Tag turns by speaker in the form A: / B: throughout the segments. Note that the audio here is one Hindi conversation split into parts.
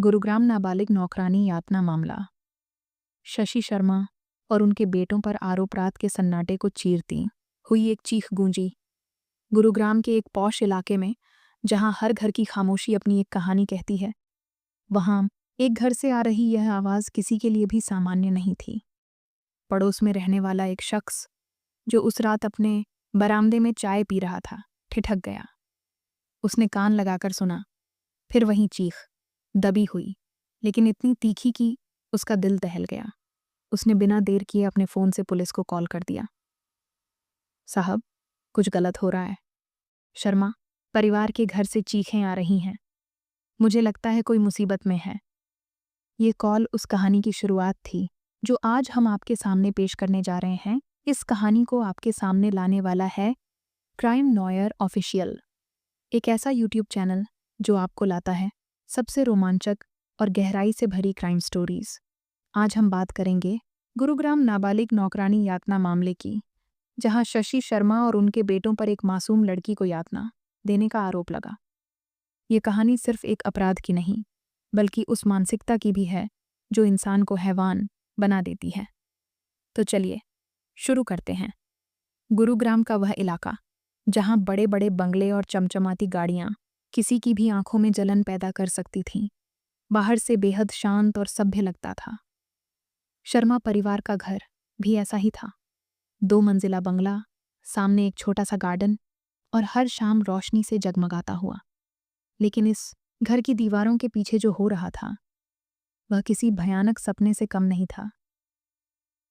A: गुरुग्राम नाबालिग नौकरानी यातना मामला। शशि शर्मा और उनके बेटों पर आरोप रात के सन्नाटे को चीरती हुई एक चीख गूंजी। गुरुग्राम के एक पॉश इलाके में, जहां हर घर की खामोशी अपनी एक कहानी कहती है, वहां एक घर से आ रही यह आवाज़ किसी के लिए भी सामान्य नहीं थी। पड़ोस में रहने वाला एक शख्स, जो उस रात अपने बरामदे में चाय पी रहा था, ठिठक गया। उसने कान लगाकर सुना, फिर वही चीख, दबी हुई, लेकिन इतनी तीखी कि उसका दिल दहल गया। उसने बिना देर किए अपने फ़ोन से पुलिस को कॉल कर दिया। साहब, कुछ गलत हो रहा है। शर्मा परिवार के घर से चीखें आ रही हैं। मुझे लगता है कोई मुसीबत में है। ये कॉल उस कहानी की शुरुआत थी जो आज हम आपके सामने पेश करने जा रहे हैं। इस कहानी को आपके सामने लाने वाला है क्राइम नॉयर ऑफिशियल, एक ऐसा यूट्यूब चैनल जो आपको लाता है सबसे रोमांचक और गहराई से भरी क्राइम स्टोरीज। आज हम बात करेंगे गुरुग्राम नाबालिग नौकरानी यातना मामले की, जहां शशि शर्मा और उनके बेटों पर एक मासूम लड़की को यातना देने का आरोप लगा। ये कहानी सिर्फ एक अपराध की नहीं, बल्कि उस मानसिकता की भी है जो इंसान को हैवान बना देती है। तो चलिए शुरू करते हैं। गुरुग्राम का वह इलाका जहां बड़े बड़े बंगले और चमचमाती गाड़ियां किसी की भी आंखों में जलन पैदा कर सकती थीं, बाहर से बेहद शांत और सभ्य लगता था। शर्मा परिवार का घर भी ऐसा ही था। 2 मंजिला बंगला, सामने एक छोटा सा गार्डन और हर शाम रोशनी से जगमगाता हुआ। लेकिन इस घर की दीवारों के पीछे जो हो रहा था, वह किसी भयानक सपने से कम नहीं था।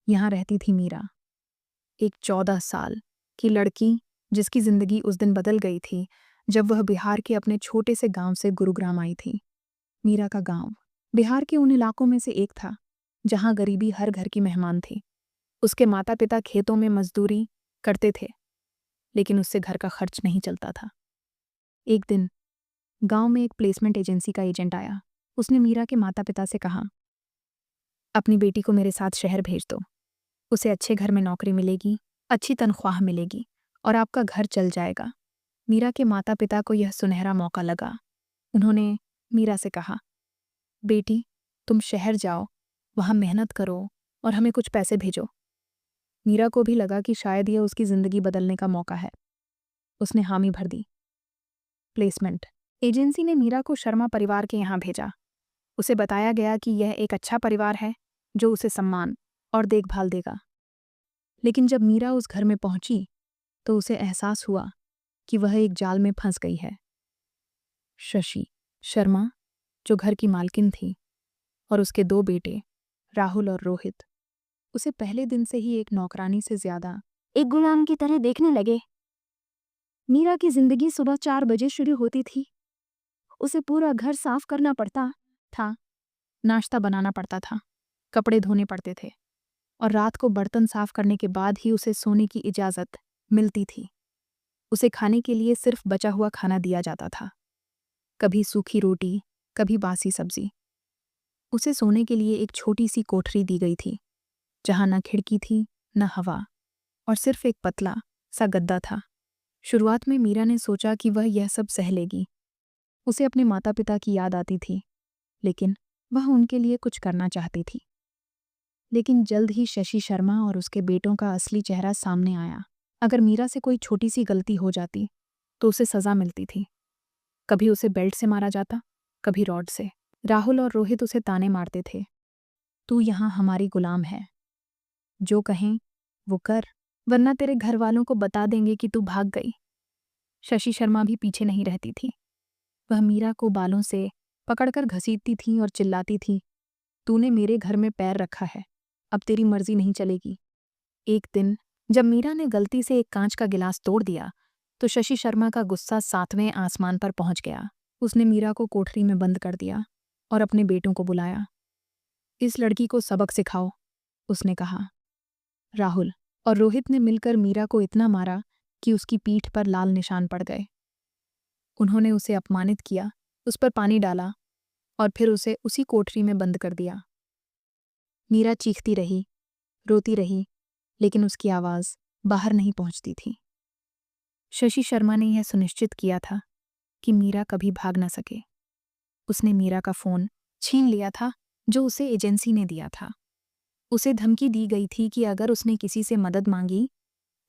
A: यहाँ रहती थी मीरा, एक 14 साल की लड़की जिसकी जिंदगी उस दिन बदल गई थी जब वह बिहार के अपने छोटे से गांव से गुरुग्राम आई थी। मीरा का गांव बिहार के उन इलाकों में से एक था जहां गरीबी हर घर की मेहमान थी। उसके माता पिता खेतों में मजदूरी करते थे, लेकिन उससे घर का खर्च नहीं चलता था। एक दिन गांव में एक प्लेसमेंट एजेंसी का एजेंट आया। उसने मीरा के माता पिता से कहा, अपनी बेटी को मेरे साथ शहर भेज दो। उसे अच्छे घर में नौकरी मिलेगी, अच्छी तनख्वाह मिलेगी और आपका घर चल जाएगा। मीरा के माता पिता को यह सुनहरा मौका लगा। उन्होंने मीरा से कहा, बेटी, तुम शहर जाओ, वहां मेहनत करो और हमें कुछ पैसे भेजो। मीरा को भी लगा कि शायद यह उसकी ज़िंदगी बदलने का मौका है। उसने हामी भर दी। प्लेसमेंट एजेंसी ने मीरा को शर्मा परिवार के यहाँ भेजा। उसे बताया गया कि यह एक अच्छा परिवार है जो उसे सम्मान और देखभाल देगा। लेकिन जब मीरा उस घर में पहुंची तो उसे एहसास हुआ कि वह एक जाल में फंस गई है। शशि शर्मा, जो घर की मालकिन थी, और उसके 2 बेटे राहुल और रोहित उसे पहले दिन से ही एक नौकरानी से ज्यादा एक गुलाम की तरह देखने लगे। मीरा की जिंदगी सुबह 4 बजे शुरू होती थी। उसे पूरा घर साफ करना पड़ता था, नाश्ता बनाना पड़ता था, कपड़े धोने पड़ते थे और रात को बर्तन साफ करने के बाद ही उसे सोने की इजाज़त मिलती थी। उसे खाने के लिए सिर्फ बचा हुआ खाना दिया जाता था, कभी सूखी रोटी, कभी बासी सब्जी। उसे सोने के लिए एक छोटी सी कोठरी दी गई थी, जहां न खिड़की थी न हवा, और सिर्फ एक पतला सा गद्दा था। शुरुआत में मीरा ने सोचा कि वह यह सब सह लेगी। उसे अपने माता पिता की याद आती थी, लेकिन वह उनके लिए कुछ करना चाहती थी। लेकिन जल्द ही शशि शर्मा और उसके बेटों का असली चेहरा सामने आया। अगर मीरा से कोई छोटी सी गलती हो जाती तो उसे सज़ा मिलती थी। कभी उसे बेल्ट से मारा जाता, कभी रॉड से। राहुल और रोहित उसे ताने मारते थे, तू यहाँ हमारी गुलाम है, जो कहें वो कर, वरना तेरे घर वालों को बता देंगे कि तू भाग गई। शशि शर्मा भी पीछे नहीं रहती थी। वह मीरा को बालों से पकड़कर घसीटती थी और चिल्लाती थी, तूने मेरे घर में पैर रखा है, अब तेरी मर्जी नहीं चलेगी। एक दिन जब मीरा ने गलती से एक कांच का गिलास तोड़ दिया तो शशि शर्मा का गुस्सा 7वें आसमान पर पहुंच गया। उसने मीरा को कोठरी में बंद कर दिया और अपने बेटों को बुलाया। इस लड़की को सबक सिखाओ, उसने कहा। राहुल और रोहित ने मिलकर मीरा को इतना मारा कि उसकी पीठ पर लाल निशान पड़ गए। उन्होंने उसे अपमानित किया, उस पर पानी डाला और फिर उसे उसी कोठरी में बंद कर दिया। मीरा चीखती रही, रोती रही, लेकिन उसकी आवाज़ बाहर नहीं पहुंचती थी। शशि शर्मा ने यह सुनिश्चित किया था कि मीरा कभी भाग न सके। उसने मीरा का फ़ोन छीन लिया था जो उसे एजेंसी ने दिया था। उसे धमकी दी गई थी कि अगर उसने किसी से मदद मांगी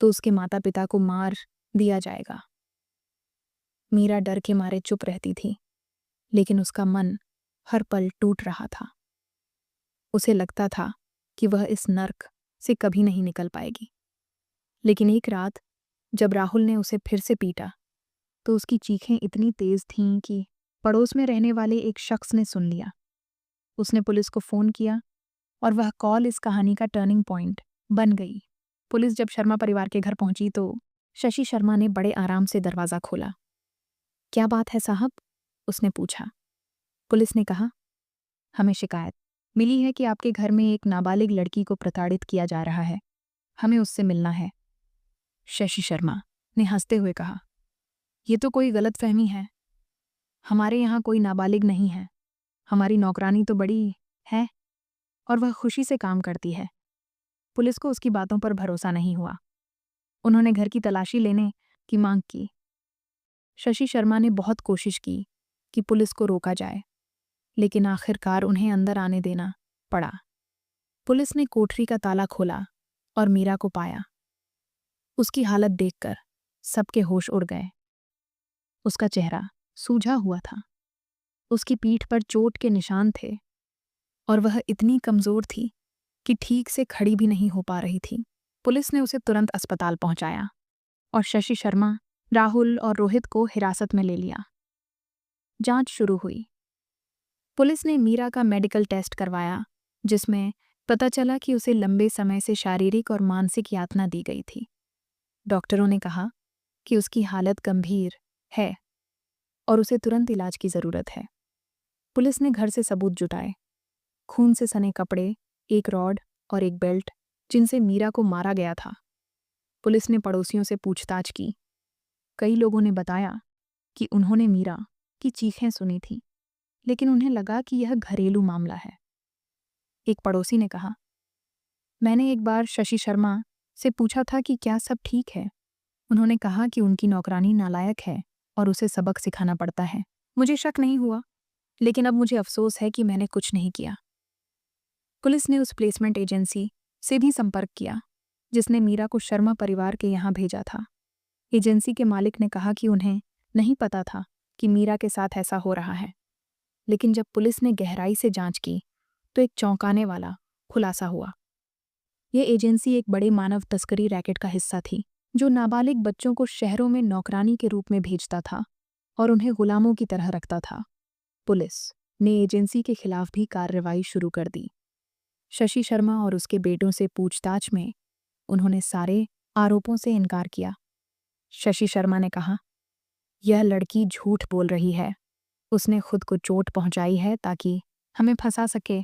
A: तो उसके माता पिता को मार दिया जाएगा। मीरा डर के मारे चुप रहती थी, लेकिन उसका मन हर पल टूट रहा था। उसे लगता था कि वह इस नर्क से कभी नहीं निकल पाएगी। लेकिन एक रात जब राहुल ने उसे फिर से पीटा तो उसकी चीखें इतनी तेज थीं कि पड़ोस में रहने वाले एक शख्स ने सुन लिया। उसने पुलिस को फ़ोन किया और वह कॉल इस कहानी का टर्निंग पॉइंट बन गई। पुलिस जब शर्मा परिवार के घर पहुंची तो शशि शर्मा ने बड़े आराम से दरवाज़ा खोला। क्या बात है साहब? उसने पूछा। पुलिस ने कहा, हमें शिकायत मिली है कि आपके घर में एक नाबालिग लड़की को प्रताड़ित किया जा रहा है। हमें उससे मिलना है। शशि शर्मा ने हंसते हुए कहा, यह तो कोई गलतफहमी है। हमारे यहाँ कोई नाबालिग नहीं है। हमारी नौकरानी तो बड़ी है और वह खुशी से काम करती है। पुलिस को उसकी बातों पर भरोसा नहीं हुआ। उन्होंने घर की तलाशी लेने की मांग की। शशि शर्मा ने बहुत कोशिश की कि पुलिस को रोका जाए, लेकिन आखिरकार उन्हें अंदर आने देना पड़ा। पुलिस ने कोठरी का ताला खोला और मीरा को पाया। उसकी हालत देखकर सबके होश उड़ गए। उसका चेहरा सूजा हुआ था। उसकी पीठ पर चोट के निशान थे और वह इतनी कमज़ोर थी कि ठीक से खड़ी भी नहीं हो पा रही थी। पुलिस ने उसे तुरंत अस्पताल पहुंचाया और शशि शर्मा, राहुल और रोहित को हिरासत में ले लिया। जांच शुरू हुई। पुलिस ने मीरा का मेडिकल टेस्ट करवाया, जिसमें पता चला कि उसे लंबे समय से शारीरिक और मानसिक यातना दी गई थी। डॉक्टरों ने कहा कि उसकी हालत गंभीर है और उसे तुरंत इलाज की ज़रूरत है। पुलिस ने घर से सबूत जुटाए, खून से सने कपड़े, एक रॉड और एक बेल्ट जिनसे मीरा को मारा गया था। पुलिस ने पड़ोसियों से पूछताछ की। कई लोगों ने बताया कि उन्होंने मीरा की चीखें सुनी थी, लेकिन उन्हें लगा कि यह घरेलू मामला है। एक पड़ोसी ने कहा, मैंने एक बार शशि शर्मा से पूछा था कि क्या सब ठीक है। उन्होंने कहा कि उनकी नौकरानी नालायक है और उसे सबक सिखाना पड़ता है। मुझे शक नहीं हुआ, लेकिन अब मुझे अफसोस है कि मैंने कुछ नहीं किया। पुलिस ने उस प्लेसमेंट एजेंसी से भी संपर्क किया जिसने मीरा को शर्मा परिवार के यहाँ भेजा था। एजेंसी के मालिक ने कहा कि उन्हें नहीं पता था कि मीरा के साथ ऐसा हो रहा है, लेकिन जब पुलिस ने गहराई से जांच की तो एक चौंकाने वाला खुलासा हुआ। ये एजेंसी एक बड़े मानव तस्करी रैकेट का हिस्सा थी, जो नाबालिग बच्चों को शहरों में नौकरानी के रूप में भेजता था और उन्हें गुलामों की तरह रखता था। पुलिस ने एजेंसी के खिलाफ भी कार्रवाई शुरू कर दी। शशि शर्मा और उसके बेटों से पूछताछ में उन्होंने सारे आरोपों से इनकार किया। शशि शर्मा ने कहा, यह लड़की झूठ बोल रही है। उसने खुद को चोट पहुंचाई है ताकि हमें फंसा सके।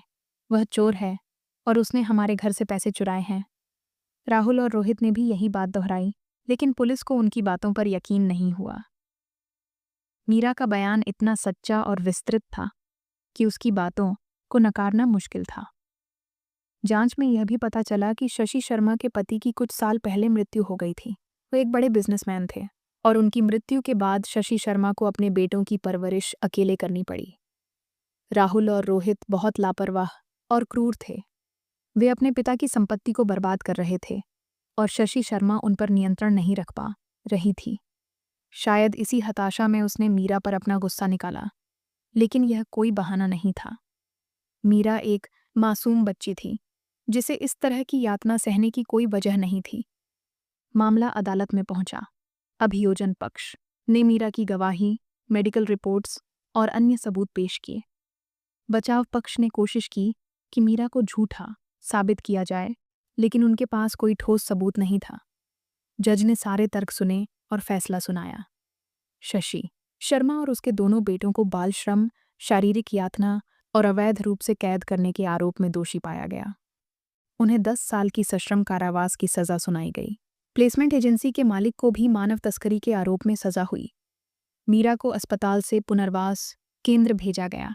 A: वह चोर है और उसने हमारे घर से पैसे चुराए हैं। राहुल और रोहित ने भी यही बात दोहराई, लेकिन पुलिस को उनकी बातों पर यकीन नहीं हुआ। मीरा का बयान इतना सच्चा और विस्तृत था कि उसकी बातों को नकारना मुश्किल था। जांच में यह भी पता चला कि शशि शर्मा के पति की कुछ साल पहले मृत्यु हो गई थी। वो एक बड़े बिजनेसमैन थे और उनकी मृत्यु के बाद शशि शर्मा को अपने बेटों की परवरिश अकेले करनी पड़ी। राहुल और रोहित बहुत लापरवाह और क्रूर थे। वे अपने पिता की संपत्ति को बर्बाद कर रहे थे और शशि शर्मा उन पर नियंत्रण नहीं रख पा रही थी। शायद इसी हताशा में उसने मीरा पर अपना गुस्सा निकाला, लेकिन यह कोई बहाना नहीं था। मीरा एक मासूम बच्ची थी जिसे इस तरह की यातना सहने की कोई वजह नहीं थी। मामला अदालत में पहुंचा। अभियोजन पक्ष ने मीरा की गवाही, मेडिकल रिपोर्ट्स और अन्य सबूत पेश किए। बचाव पक्ष ने कोशिश की कि मीरा को झूठा साबित किया जाए, लेकिन उनके पास कोई ठोस सबूत नहीं था। जज ने सारे तर्क सुने और फैसला सुनाया। शशि शर्मा और उसके दोनों बेटों को बाल श्रम, शारीरिक यातना और अवैध रूप से कैद करने के आरोप में दोषी पाया गया। उन्हें 10 साल की सश्रम कारावास की सजा सुनाई गई। प्लेसमेंट एजेंसी के मालिक को भी मानव तस्करी के आरोप में सजा हुई। मीरा को अस्पताल से पुनर्वास केंद्र भेजा गया,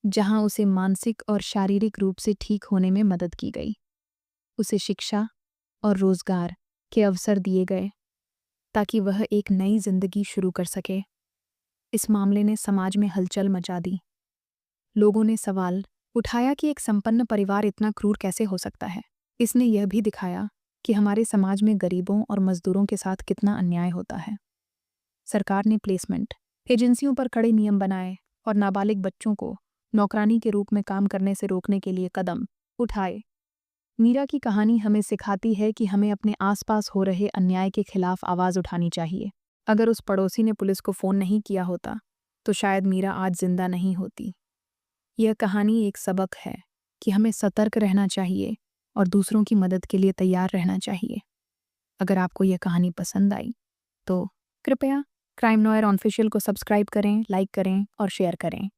A: जहां उसे मानसिक और शारीरिक रूप से ठीक होने में मदद की गई। उसे शिक्षा और रोजगार के अवसर दिए गए ताकि वह एक नई जिंदगी शुरू कर सके। इस मामले ने समाज में हलचल मचा दी। लोगों ने सवाल उठाया कि एक संपन्न परिवार इतना क्रूर कैसे हो सकता है। इसने यह भी दिखाया कि हमारे समाज में गरीबों और मजदूरों के साथ कितना अन्याय होता है। सरकार ने प्लेसमेंट एजेंसियों पर कड़े नियम बनाए और नाबालिग बच्चों को नौकरानी के रूप में काम करने से रोकने के लिए कदम उठाए। मीरा की कहानी हमें सिखाती है कि हमें अपने आसपास हो रहे अन्याय के खिलाफ आवाज़ उठानी चाहिए। अगर उस पड़ोसी ने पुलिस को फ़ोन नहीं किया होता तो शायद मीरा आज जिंदा नहीं होती। यह कहानी एक सबक है कि हमें सतर्क रहना चाहिए और दूसरों की मदद के लिए तैयार रहना चाहिए। अगर आपको यह कहानी पसंद आई तो कृपया क्राइम नॉयर ऑफिशियल को सब्सक्राइब करें, लाइक करें और शेयर करें।